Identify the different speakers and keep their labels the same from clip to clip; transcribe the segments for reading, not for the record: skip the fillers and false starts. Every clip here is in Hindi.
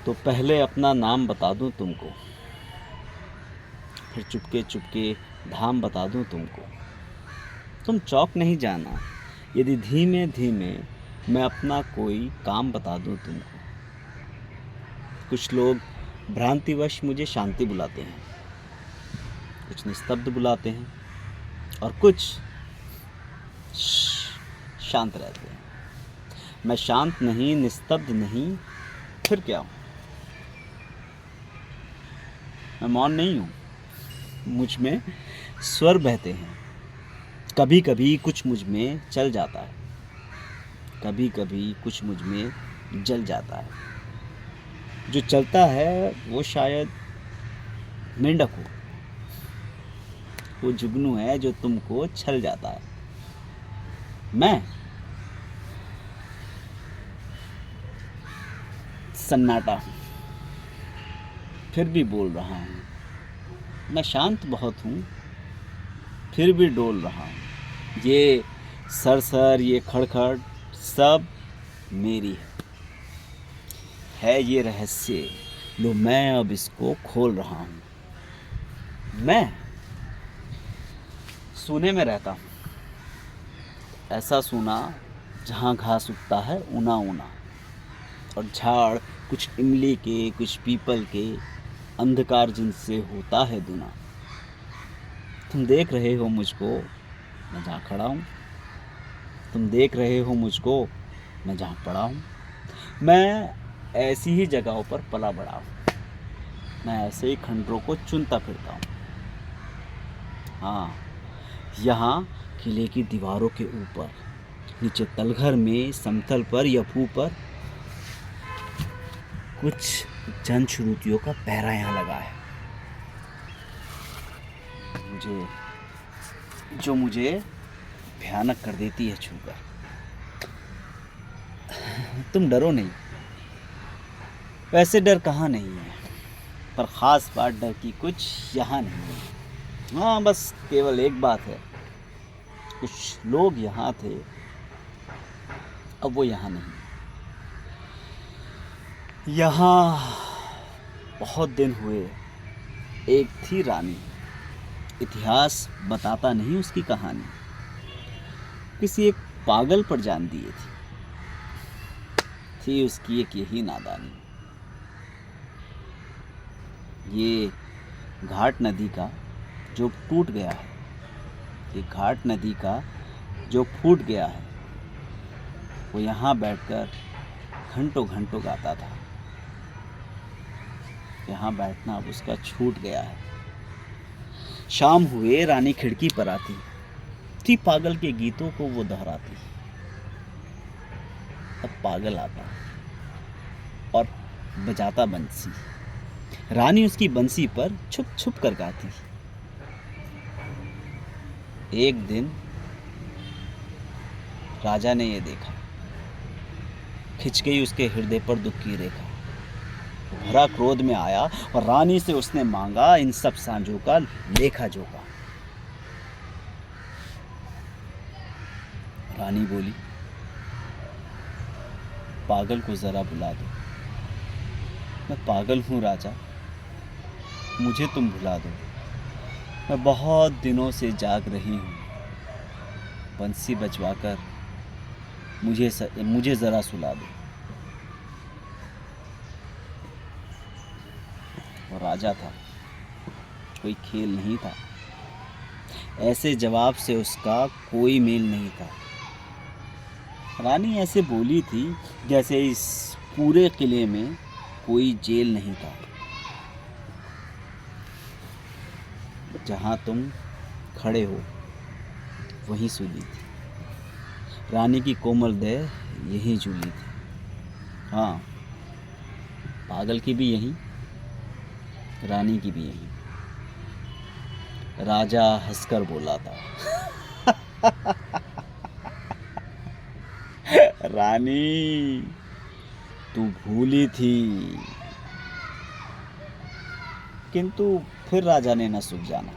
Speaker 1: तो पहले अपना नाम बता दूं तुमको, फिर चुपके चुपके धाम बता दूं तुमको। तुम चौक नहीं जाना यदि धीमे धीमे मैं अपना कोई काम बता दूं तुमको। कुछ लोग भ्रांतिवश मुझे शांति बुलाते हैं, कुछ निस्तब्ध बुलाते हैं और कुछ शांत रहते हैं। मैं शांत नहीं, निस्तब्ध नहीं, फिर क्या हूँ? मैं मौन नहीं हूँ, मुझ में स्वर बहते हैं। कभी कभी कुछ मुझ में चल जाता है, कभी कभी कुछ मुझ में जल जाता है। जो चलता है वो शायद मेंढक हो, वो जुगनू है जो तुमको छल जाता है। मैं सन्नाटा हूँ, फिर भी बोल रहा हूँ। मैं शांत बहुत हूँ, फिर भी डोल रहा हूँ। ये सरसर, ये खड़खड़ सब मेरी है ये रहस्य, लो मैं अब इसको खोल रहा हूँ। मैं सूने में रहता हूँ, ऐसा सूना जहाँ घास उगता है ऊना ऊना, और झाड़ कुछ इमली के, कुछ पीपल के, अंधकार जिनसे होता है दुना। तुम देख रहे हो मुझको, मैं जहाँ खड़ा हूँ। तुम देख रहे हो मुझको, मैं जहाँ पड़ा हूँ। मैं ऐसी ही जगहों पर पला बड़ा हूँ, मैं ऐसे ही खंडरों को चुनता फिरता हूँ। हाँ, यहाँ किले की दीवारों के ऊपर, नीचे तलघर में, समतल पर या भू पर कुछ जनश्रुतियों का पहरा यहाँ लगा है। मुझे भयानक कर देती है छूकर। तुम डरो नहीं, वैसे डर कहाँ नहीं है, पर ख़ास बात डर की कुछ यहाँ नहीं है। हाँ, बस केवल एक बात है, कुछ लोग यहाँ थे, अब वो यहाँ नहीं। यहाँ बहुत दिन हुए एक थी रानी, इतिहास बताता नहीं उसकी कहानी। किसी एक पागल पर जान दिए थी उसकी एक यही नादानी। ये घाट नदी का जो टूट गया है, ये घाट नदी का जो फूट गया है, वो यहाँ बैठकर घंटों घंटों गाता था। यहाँ बैठना अब उसका छूट गया है। शाम हुए रानी खिड़की पर आती थी, पागल के गीतों को वो दोहराती। अब पागल आता और बजाता बंसी, रानी उसकी बंसी पर छुप छुप कर गाती। एक दिन राजा ने ये देखा, खिंच गई उसके हृदय पर दुख की रेखा। भरा क्रोध में आया और रानी से उसने मांगा इन सब सांझों का लेखा जोखा। रानी बोली, पागल को जरा बुला दो। मैं पागल हूँ राजा, मुझे तुम भुला दो। मैं बहुत दिनों से जाग रही हूँ, बंसी बजवाकर मुझे जरा सुला दो। वो राजा था, कोई खेल नहीं था, ऐसे जवाब से उसका कोई मेल नहीं था। रानी ऐसे बोली थी जैसे इस पूरे किले में कोई जेल नहीं था। जहाँ तुम खड़े हो वहीं सूली थी, रानी की कोमल देह यहीं झूली थी। हाँ, पागल की भी यहीं, रानी की भी यहीं। राजा हंसकर बोला था, रानी तू भूली थी। किंतु फिर राजा ने न सुख जाना,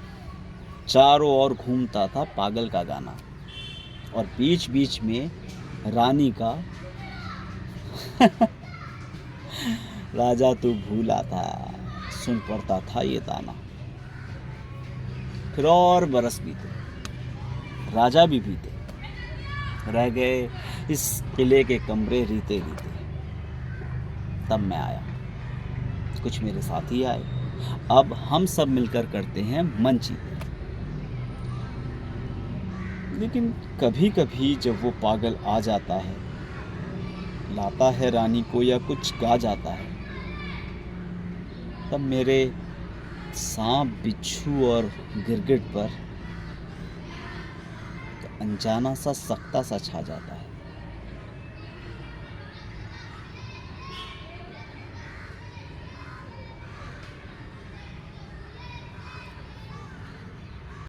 Speaker 1: चारों ओर घूमता था पागल का गाना, और बीच बीच में रानी का राजा तू भूला था, सुन पड़ता था ये ताना। फिर और बरस बीते, राजा भी बीते, रह गए इस किले के कमरे रीते रीते। तब मैं आया, कुछ मेरे साथी आए, अब हम सब मिलकर करते हैं मन चीते। लेकिन कभी कभी जब वो पागल आ जाता है, लाता है रानी को या कुछ गा जाता है, तब मेरे सांप, बिच्छू और गिरगिट पर अनजाना सा सख्ता सा छा जाता है।